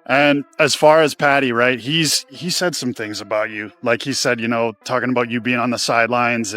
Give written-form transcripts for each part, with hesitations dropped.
And as far as Paddy, right, he said some things about you. Like he said, talking about you being on the sidelines.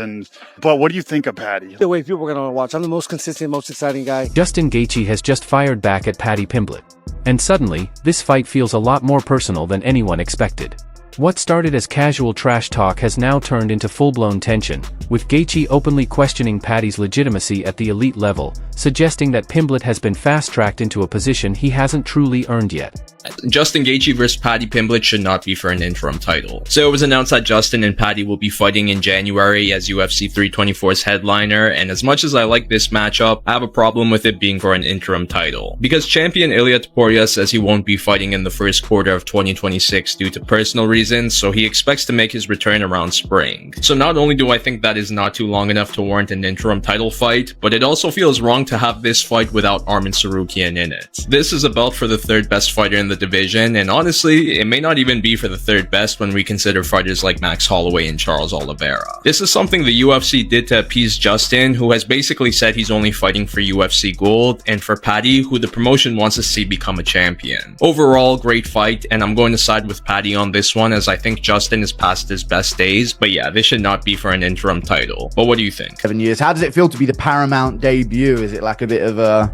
But what do you think of Paddy? The way people are going to watch. I'm the most consistent, most exciting guy. Justin Gaethje has just fired back at Paddy Pimblett. And suddenly, this fight feels a lot more personal than anyone expected. What started as casual trash talk has now turned into full-blown tension, with Gaethje openly questioning Paddy's legitimacy at the elite level, suggesting that Pimblett has been fast-tracked into a position he hasn't truly earned yet. Justin Gaethje versus Paddy Pimblett should not be for an interim title. So it was announced that Justin and Paddy will be fighting in January as UFC 324's headliner, and as much as I like this matchup, I have a problem with it being for an interim title. Because champion Ilia Topuria says he won't be fighting in the first quarter of 2026 due to personal reasons, so he expects to make his return around spring. So not only do I think that is not too long enough to warrant an interim title fight, but it also feels wrong to have this fight without Arman Tsarukyan in it. This is a belt for the third best fighter in the division, and honestly, it may not even be for the third best when we consider fighters like Max Holloway and Charles Oliveira. This is something the UFC did to appease Justin, who has basically said he's only fighting for UFC gold, and for Paddy, who the promotion wants to see become a champion. Overall, great fight, and I'm going to side with Paddy on this one, as I think Justin is past his best days, but yeah, this should not be for an interim title. But what do you think? 7 years. How does it feel to be the Paramount debut? Is it like a bit of a,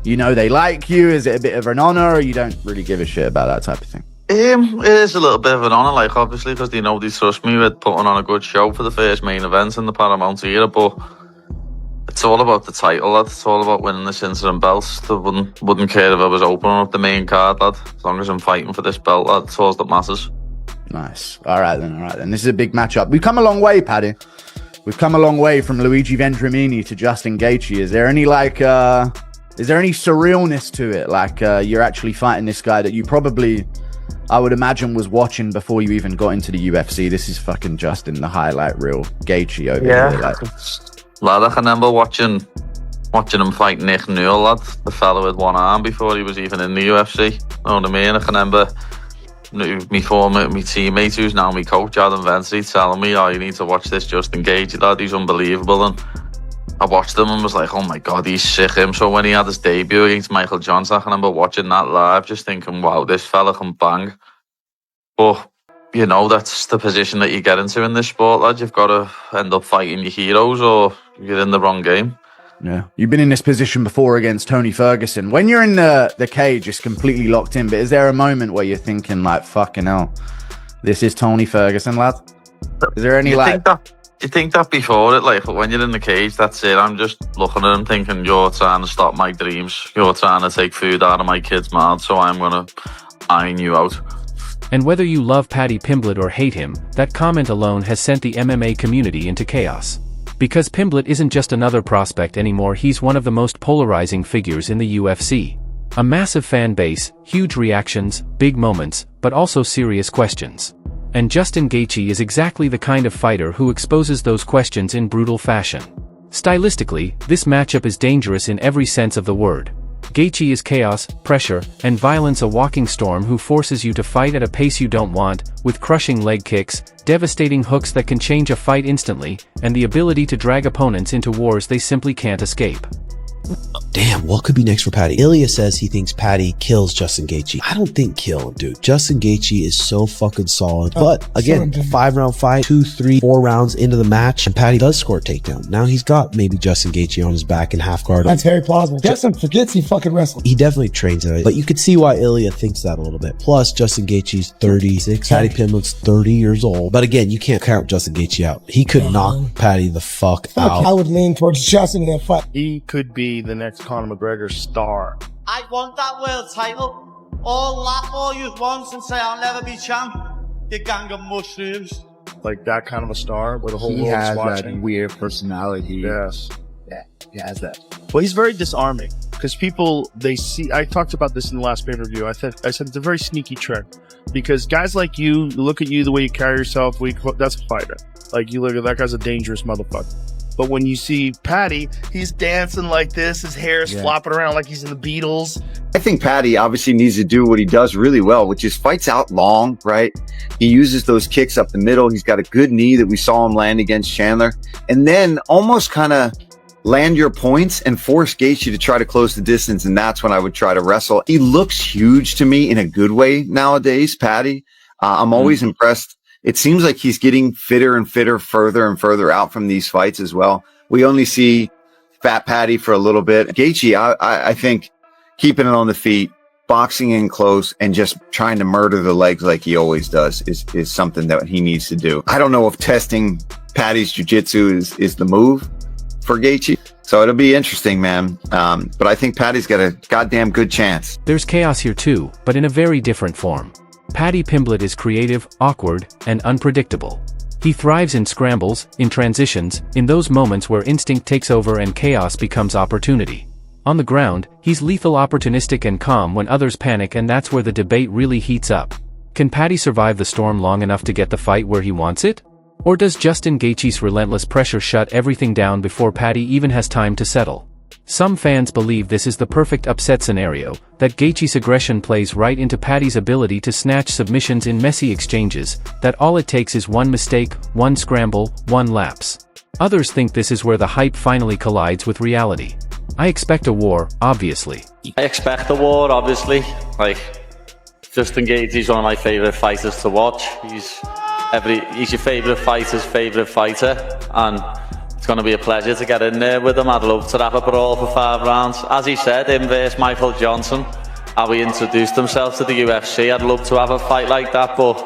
they like you? Is it a bit of an honor, or you don't really give a shit about that type of thing? It is a little bit of an honor, like, obviously, because they know they trust me with putting on a good show for the first main event in the Paramount era, but it's all about the title, lad. It's all about winning this interim belt. I wouldn't care if I was opening up the main card, lad. As long as I'm fighting for this belt, lad, it's all that matters. Nice. All right then. This is a big matchup. We've come a long way, Paddy. We've come a long way from Luigi Vendramini to Justin Gaethje. Is there any surrealness to it? Like you're actually fighting this guy that you probably, I would imagine, was watching before you even got into the UFC. This is fucking Justin, the highlight reel Gaethje over here. Like. Lad, I can remember watching him fight Nick Newell, lad, the fellow with one arm, before he was even in the UFC. You know what I mean? I can remember my teammate, who's now my coach, Adam Vensey, telling me, you need to watch this Justin Gaethje, lad, he's unbelievable. And I watched him and was like, oh my God, he's sick. So when he had his debut against Michael Johnson, I can remember watching that live, just thinking, wow, this fella can bang. But, that's the position that you get into in this sport, lad. You've got to end up fighting your heroes or you're in the wrong game. Yeah, you've been in this position before against Tony Ferguson. When you're in the cage, it's completely locked in. But is there a moment where you're thinking, like, fucking hell, this is Tony Ferguson, lad? Is there any, You think that before it, like, but when you're in the cage, that's it. I'm just looking at him thinking, you're trying to stop my dreams. You're trying to take food out of my kid's mouth, so I'm going to iron you out. And whether you love Paddy Pimblett or hate him, that comment alone has sent the MMA community into chaos. Because Pimblett isn't just another prospect anymore, he's one of the most polarizing figures in the UFC. A massive fan base, huge reactions, big moments, but also serious questions. And Justin Gaethje is exactly the kind of fighter who exposes those questions in brutal fashion. Stylistically, this matchup is dangerous in every sense of the word. Gaethje is chaos, pressure, and violence, a walking storm who forces you to fight at a pace you don't want, with crushing leg kicks, devastating hooks that can change a fight instantly, and the ability to drag opponents into wars they simply can't escape. Damn, what could be next for Paddy? Ilya says he thinks Paddy kills Justin Gaethje. I don't think kill him, dude. Justin Gaethje is so fucking solid. But again, 5-round fight, 2, 3, 4 rounds into the match, and Paddy does score a takedown. Now he's got maybe Justin Gaethje on his back in half guard. That's very plausible. Justin forgets he fucking wrestles. He definitely trains it, but you could see why Ilya thinks that a little bit. Plus, Justin Gaethje's 36, Paddy Pimblett's 30 years old. But again, you can't count Justin Gaethje out. He could knock Paddy the fuck out. I would lean towards Justin in that fight. He could be the next Conor McGregor star. I want that world title. All laugh all you want and say I'll never be champ. You gang of mushrooms. Like that kind of a star where the whole He world's has watching. that weird personality. Yes. Yeah, he has that. Well, he's very disarming because people, they see, I talked about this in the last pay-per-view. I said it's a very sneaky trick because guys like you look at you, the way you carry yourself, that's a fighter. Like you look at that guy's a dangerous motherfucker. But when you see Paddy, he's dancing like this. His hair is flopping around like he's in the Beatles. I think Paddy obviously needs to do what he does really well, which is fights out long, right? He uses those kicks up the middle. He's got a good knee that we saw him land against Chandler. And then almost kind of land your points and force Gaethje to try to close the distance. And that's when I would try to wrestle. He looks huge to me in a good way nowadays, Patty. I'm always impressed. It seems like he's getting fitter and fitter, further and further out from these fights as well. We only see Fat Patty for a little bit. Gaethje, I think keeping it on the feet, boxing in close, and just trying to murder the legs like he always does is something that he needs to do. I don't know if testing Patty's jiu-jitsu is the move for Gaethje. So it'll be interesting, man. But I think Patty's got a goddamn good chance. There's chaos here too, but in a very different form. Paddy Pimblett is creative, awkward, and unpredictable. He thrives in scrambles, in transitions, in those moments where instinct takes over and chaos becomes opportunity. On the ground, he's lethal, opportunistic, and calm when others panic, and that's where the debate really heats up. Can Paddy survive the storm long enough to get the fight where he wants it? Or does Justin Gaethje's relentless pressure shut everything down before Paddy even has time to settle? Some fans believe this is the perfect upset scenario, that Gaethje's aggression plays right into Paddy's ability to snatch submissions in messy exchanges, that all it takes is one mistake, one scramble, one lapse. Others think this is where the hype finally collides with reality. I expect a war, obviously. I expect a war, obviously. Justin Gaethje's one of my favourite fighters to watch. He's your favourite fighter's favourite fighter, and it's going to be a pleasure to get in there with him. I'd love to have a brawl for 5 rounds. As he said, him versus Michael Johnson, how he introduced himself to the UFC. I'd love to have a fight like that, but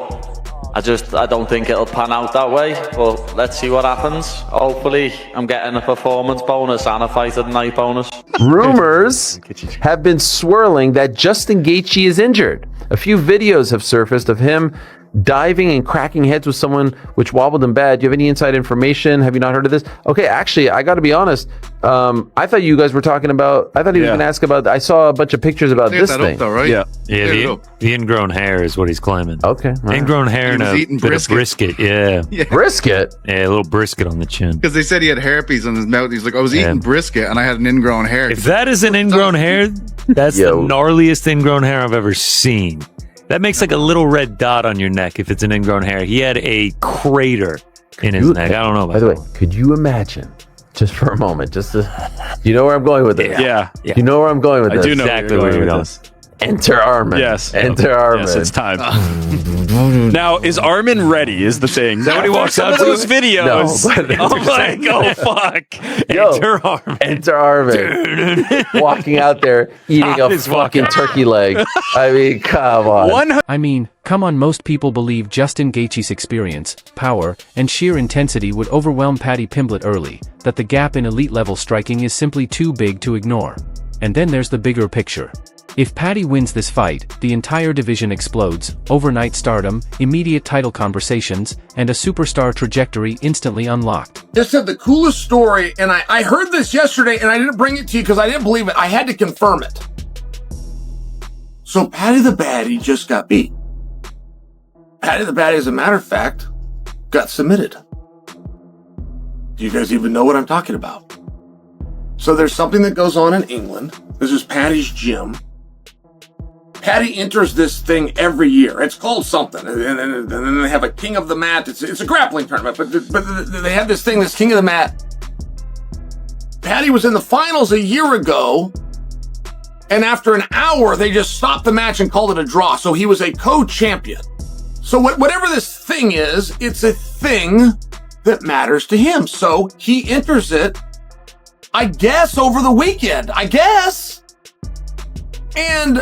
I don't think it'll pan out that way. But let's see what happens. Hopefully, I'm getting a performance bonus and a fight of the night bonus. Rumors have been swirling that Justin Gaethje is injured. A few videos have surfaced of him diving and cracking heads with someone which wobbled him bad. Do you have any inside information? Have you not heard of this? Okay, actually, I got to be honest. I thought you guys were talking about, I thought he was going to ask about, I saw a bunch of pictures about this thing. Though, right? Yeah, the ingrown hair is what he's claiming. Okay. Right. Ingrown hair and a bit of brisket. Yeah. Brisket? Yeah, a little brisket on the chin. Because they said he had herpes on his mouth. He's like, I was eating brisket and I had an ingrown hair. If that is an ingrown hair, that's the gnarliest ingrown hair I've ever seen. That makes like a little red dot on your neck if it's an ingrown hair. He had a crater in his neck. I don't know about By the way, could you imagine, just for a moment, you know where I'm going with this? Yeah. You know where I'm going with this? I do know exactly where you're going. Enter Armin. Yes. Enter Armin. Yes, it's time. Now, is Armin ready is the thing. Is that what he walks out to? Those videos. No, I'm like, oh, fuck. Enter Armin. Enter Armin. Walking out there, eating a fucking turkey leg. I mean, come on. Come on, most people believe Justin Gaethje's experience, power, and sheer intensity would overwhelm Paddy Pimblett early, that the gap in elite-level striking is simply too big to ignore. And then there's the bigger picture. If Paddy wins this fight, the entire division explodes, overnight stardom, immediate title conversations, and a superstar trajectory instantly unlocked. Just had the coolest story, and I heard this yesterday, and I didn't bring it to you because I didn't believe it. I had to confirm it. So Paddy the Baddy just got beat. Paddy the Baddy, as a matter of fact, got submitted. Do you guys even know what I'm talking about? So there's something that goes on in England. This is Paddy's gym. Paddy enters this thing every year. It's called something. And then they have a King of the Mat. It's a grappling tournament, but they have this thing, this King of the Mat. Paddy was in the finals a year ago, and after an hour, they just stopped the match and called it a draw. So he was a co-champion. So whatever this thing is, it's a thing that matters to him. So he enters it, I guess, over the weekend. I guess. And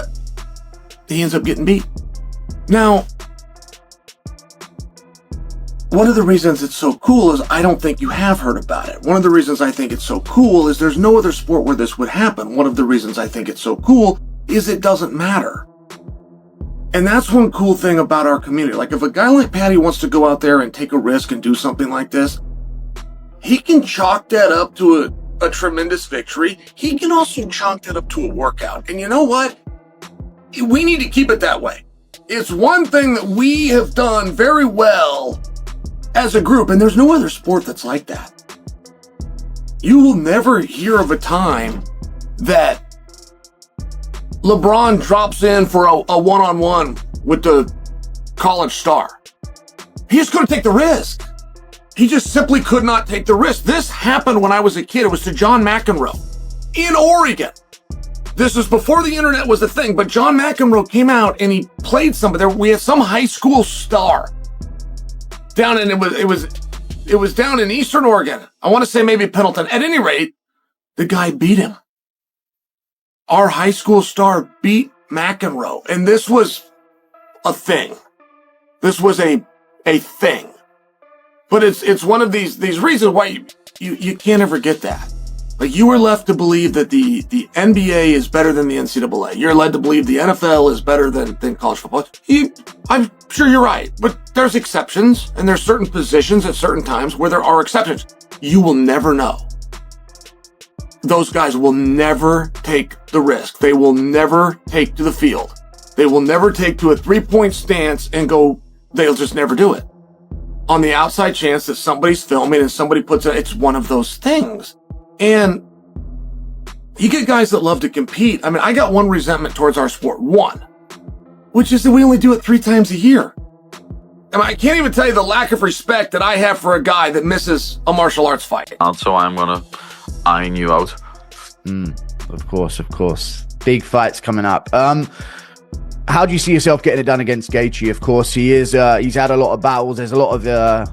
he ends up getting beat. Now, one of the reasons it's so cool is I don't think you have heard about it. One of the reasons I think it's so cool is there's no other sport where this would happen. One of the reasons I think it's so cool is it doesn't matter. And that's one cool thing about our community. Like, if a guy like Paddy wants to go out there and take a risk and do something like this, he can chalk that up to a tremendous victory. He can also chalk that up to a workout. And you know what? We need to keep it that way. It's one thing that we have done very well as a group, and there's no other sport that's like that. You will never hear of a time that LeBron drops in for a one-on-one with the college star. He's going to take the risk. He just simply could not take the risk. This happened when I was a kid. It was to John McEnroe in Oregon. This was before the internet was a thing, but John McEnroe came out and he played somebody. We had some high school star down in, it was down in Eastern Oregon. I want to say maybe Pendleton. At any rate, the guy beat him. Our high school star beat McEnroe. And this was a thing. This was a thing. But it's one of these reasons why you can't ever get that. Like, you were left to believe that the NBA is better than the NCAA. You're led to believe the NFL is better than college football. I'm sure you're right, but there's exceptions, and there's certain positions at certain times where there are exceptions. You will never know. Those guys will never take the risk. They will never take to the field. They will never take to a three-point stance and go, they'll just never do it. On the outside chance that somebody's filming and somebody puts it, it's one of those things. And you get guys that love to compete. I mean, I got one resentment towards our sport. One, which is that we only do it 3 times a year. I mean, I can't even tell you the lack of respect that I have for a guy that misses a martial arts fight. So I'm going to iron you out. Of course. Big fights coming up. How do you see yourself getting it done against Gaethje? Of course, he's had a lot of battles. There's a lot of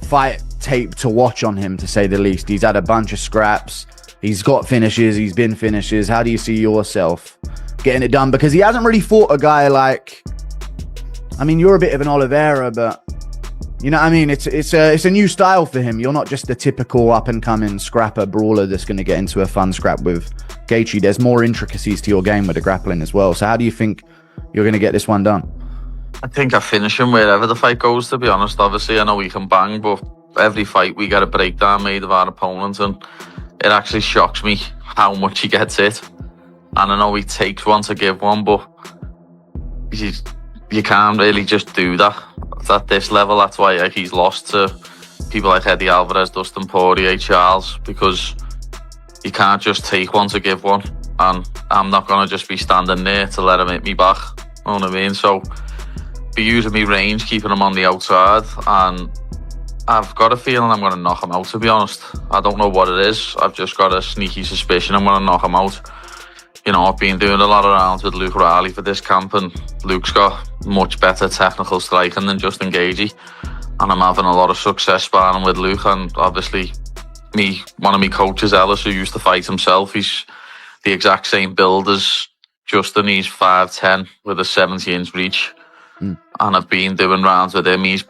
fight tape to watch on him, to say the least. He's had a bunch of scraps. He's got finishes. He's been finishes. How do you see yourself getting it done? Because he hasn't really fought a guy like, I mean, you're a bit of an Oliveira, but you know what I mean? It's a new style for him. You're not just the typical up-and-coming scrapper brawler that's going to get into a fun scrap with Gaethje. There's more intricacies to your game with the grappling as well. So how do you think you're going to get this one done? I think I finish him wherever the fight goes, to be honest. Obviously, I know he can bang, but every fight we get a breakdown made of our opponent, and it actually shocks me how much he gets hit. And I know he takes one to give one, but you can't really just do that at this level. That's why he's lost to people like Eddie Alvarez, Dustin Poirier, Charles, because you can't just take one to give one. And I'm not going to just be standing there to let him hit me back. You know what I mean? So be using me range, keeping him on the outside, and I've got a feeling I'm going to knock him out, to be honest. I don't know what it is. I've just got a sneaky suspicion I'm going to knock him out. You know, I've been doing a lot of rounds with Luke Riley for this camp, and Luke's got much better technical striking than Justin Gaethje. And I'm having a lot of success sparring with Luke, and obviously one of my coaches, Ellis, who used to fight himself, he's the exact same build as Justin. He's 5'10" with a 70-inch reach. And I've been doing rounds with him. He's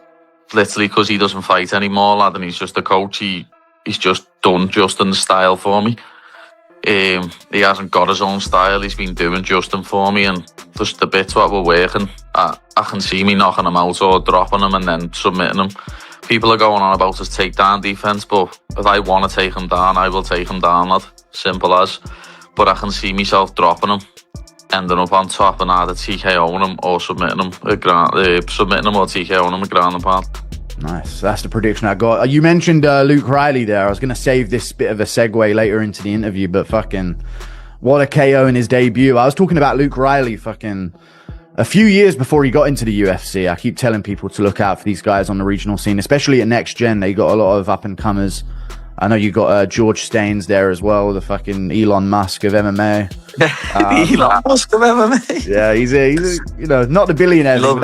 literally, because he doesn't fight anymore, lad, and he's just a coach, he's just done Justin's style for me. He hasn't got his own style. He's been doing Justin for me, and just the bits what we're working, I can see me knocking him out or dropping him and then submitting him. People are going on about his takedown defense, but if I want to take him down, I will take him down, lad. Simple as. But I can see myself dropping him, ending up on top and either TKOing him or submitting him or TKOing him a ground and pound. Nice. That's the prediction I got. You mentioned Luke Riley there. I was going to save this bit of a segue later into the interview, but fucking what a KO in his debut. I was talking about Luke Riley fucking a few years before he got into the UFC. I keep telling people to look out for these guys on the regional scene, especially at Next Gen. They got a lot of up-and-comers. I know you got George Staines there as well, the fucking Elon Musk of MMA. Elon Musk of MMA. Yeah, he's you know, not the billionaire, but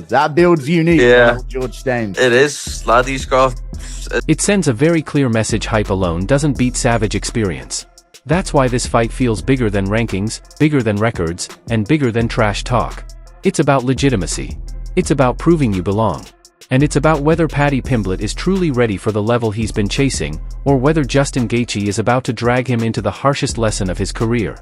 that build's unique. Yeah, George Staines. It is, lad. He's got. It sends a very clear message: hype alone doesn't beat savage experience. That's why this fight feels bigger than rankings, bigger than records, and bigger than trash talk. It's about legitimacy. It's about proving you belong. And it's about whether Paddy Pimblett is truly ready for the level he's been chasing, or whether Justin Gaethje is about to drag him into the harshest lesson of his career.